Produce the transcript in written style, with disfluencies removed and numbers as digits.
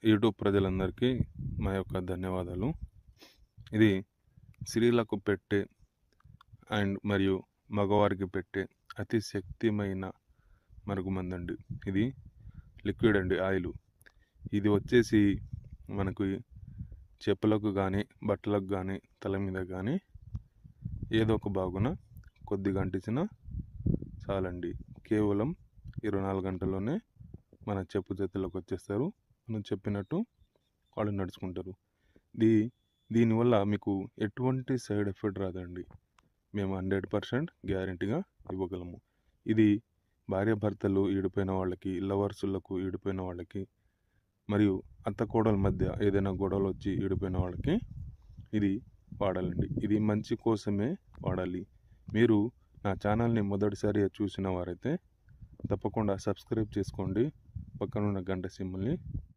YouTube ప్రజలందరికీ మా యొక్క ధన్యవాదాలు. ఇది స్త్రీలకు పెట్టే మరియు మగవారికి పెట్టే అతి శక్తిమైన మరుగుమందండి. ఇది లిక్విడ్ అండి, ఆయిలు. ఇది వచ్చేసి మనకు చెప్పులకు కానీ, బట్టలకు కానీ, తల మీద కానీ ఏదో ఒక బాగున కొద్దిగా అంటించిన చాలండి. కేవలం 24 గంటల్లోనే మన చెప్పు చేతుల్లోకి వచ్చేస్తారు. మనం చెప్పినట్టు వాళ్ళు నడుచుకుంటారు. దీనివల్ల మీకు ఎటువంటి సైడ్ ఎఫెక్ట్ రాదండి. మేము 100% గ్యారెంటీగా ఇవ్వగలము. ఇది భార్యాభర్తలు ఈడిపోయిన వాళ్ళకి, లవర్సులకు ఈడిపోయిన వాళ్ళకి, మరియు అత్త కోడల మధ్య ఏదైనా గొడవలు వచ్చి ఈడిపోయిన వాళ్ళకి ఇది వాడాలండి. ఇది మంచి కోసమే వాడాలి. మీరు నా ఛానల్ని మొదటిసారిగా చూసిన వారైతే తప్పకుండా సబ్స్క్రైబ్ చేసుకోండి. పక్కనున్న గంట సింబల్ని